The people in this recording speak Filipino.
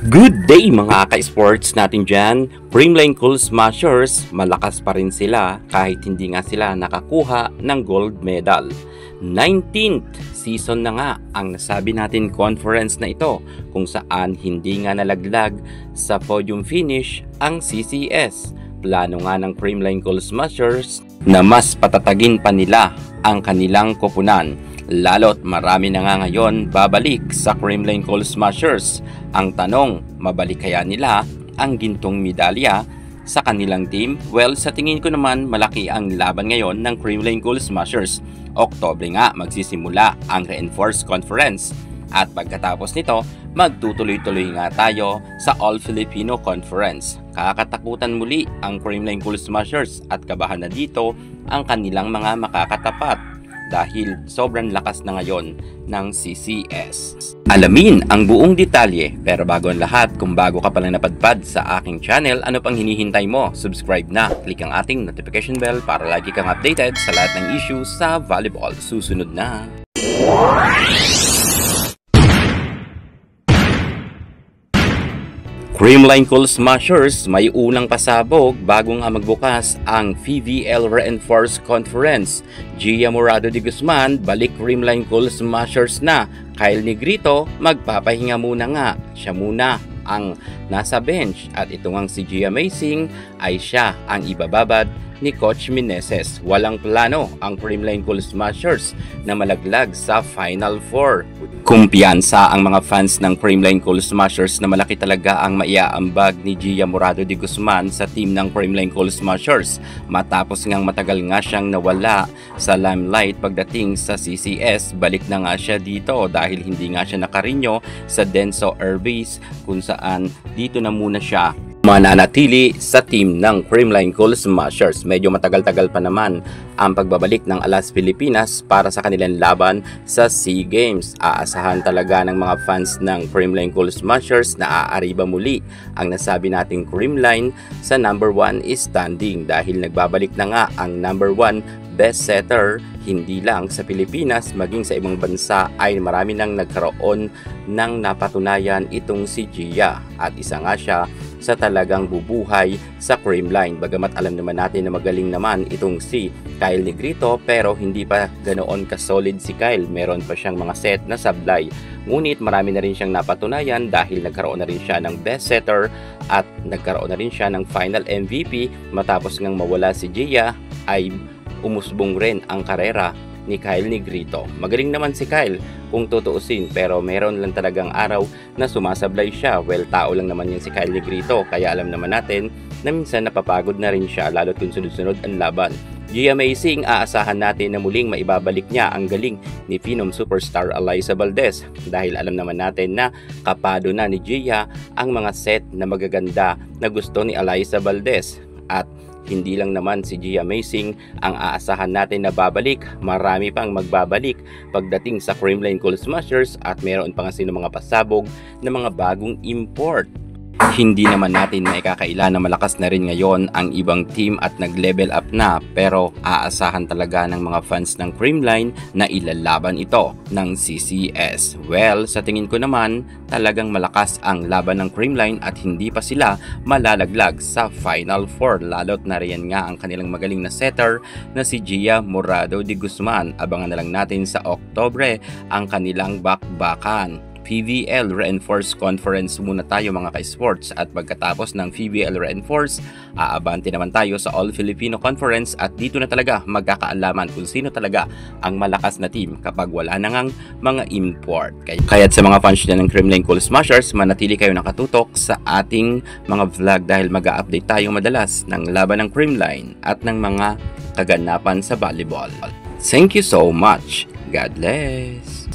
Good day mga ka-sports natin dyan. Creamline Cool Smashers, malakas pa rin sila kahit hindi nga sila nakakuha ng gold medal. 19th season na nga ang nasabi natin conference na ito kung saan hindi nga nalaglag sa podium finish ang CCS. Plano nga ng Creamline Cool Smashers na mas patatagin pa nila ang kanilang koponan. Lalo't marami na nga ngayon babalik sa Creamline Cool Smashers. Ang tanong, mabalik kaya nila ang gintong medalya sa kanilang team? Well, sa tingin ko naman malaki ang laban ngayon ng Creamline Cool Smashers. Oktubre nga magsisimula ang Reinforced Conference at pagkatapos nito magtutuloy-tuloy nga tayo sa All Filipino Conference. Kakatakutan muli ang Creamline Cool Smashers at kabahan na dito ang kanilang mga makakatapat dahil sobrang lakas na ngayon ng CCS. Alamin ang buong detalye, pero bago ang lahat, kung bago ka palang napadpad sa aking channel, ano pang hinihintay mo? Subscribe na, click ang ating notification bell para lagi kang updated sa lahat ng issues sa volleyball. Susunod na! Creamline Cool Smashers may unang pasabog bago nga magbukas ang PVL Reinforced Conference. Gia Morado de Guzman balik Creamline Cool Smashers na. Kyle Negrito magpapahinga muna nga. Siya muna ang nasa bench at ito ngang si Gia Amazing ay siya ang ibababad ni Coach Meneses. Walang plano ang Creamline Cool Smashers na malaglag sa Final Four. Kumpiyansa ang mga fans ng Creamline Cool Smashers na malaki talaga ang maiaambag ni Gia Morado de Guzman sa team ng Creamline Cool Smashers matapos ngang matagal nga siyang nawala sa limelight pagdating sa CCS. Balik na nga siya dito dahil hindi nga siya nakarinyo sa Denso Airbase kung saan dito na muna siya mananatili sa team ng Creamline Cool Smashers. Medyo matagal-tagal pa naman ang pagbabalik ng Alas Pilipinas para sa kanilang laban sa SEA Games. Aasahan talaga ng mga fans ng Creamline Cool Smashers na aariba muli ang nasabi nating Creamline sa number 1 standing dahil nagbabalik na nga ang number 1 best setter hindi lang sa Pilipinas maging sa ibang bansa ay marami nang nagkaroon ng napatunayan itong si Gia at isa nga siya sa talagang bubuhay sa Creamline. Bagamat alam naman natin na magaling naman itong si Kyle Negrito pero hindi pa ganoon ka-solid si Kyle. Meron pa siyang mga set na sablay. Ngunit marami na rin siyang napatunayan dahil nagkaroon na rin siya ng best setter at nagkaroon na rin siya ng final MVP matapos ngang mawala si Gia ay umusbong rin ang karera ni Kyle Negrito. Magaling naman si Kyle kung tutuusin pero meron lang talagang araw na sumasablay siya. Well, tao lang naman yan si Kyle Negrito kaya alam naman natin na minsan napapagod na rin siya lalo't kung sunod-sunod ang laban. Gia Amazing, aasahan natin na muling maibabalik niya ang galing ni Phenom superstar Alyssa Valdez dahil alam naman natin na kapado na ni Gia ang mga set na magaganda na gusto ni Alyssa Valdez at hindi lang naman si Gia Amazing ang aasahan natin na babalik, marami pang magbabalik pagdating sa Creamline Cool Smashers at meron pa nga sino mga pasabog na mga bagong import. Hindi naman natin maikakaila na malakas na rin ngayon ang ibang team at nag-level up na pero aasahan talaga ng mga fans ng Creamline na ilalaban ito ng CCS. Well, sa tingin ko naman talagang malakas ang laban ng Creamline at hindi pa sila malalaglag sa Final Four lalo't nariyan nga ang kanilang magaling na setter na si Gia Morado de Guzman. Abangan na lang natin sa Oktubre ang kanilang bakbakan. PVL Reinforced Conference muna tayo mga ka-sports at pagkatapos ng PVL Reinforced, aabante naman tayo sa All Filipino Conference at dito na talaga magkakaalaman kung sino talaga ang malakas na team kapag wala na ngang mga import. Kaya't sa mga fans dyan ng Creamline Cool Smashers, manatili kayo nakatutok sa ating mga vlog dahil mag-a-update tayo madalas ng laban ng Creamline at ng mga kaganapan sa volleyball. Thank you so much. God bless.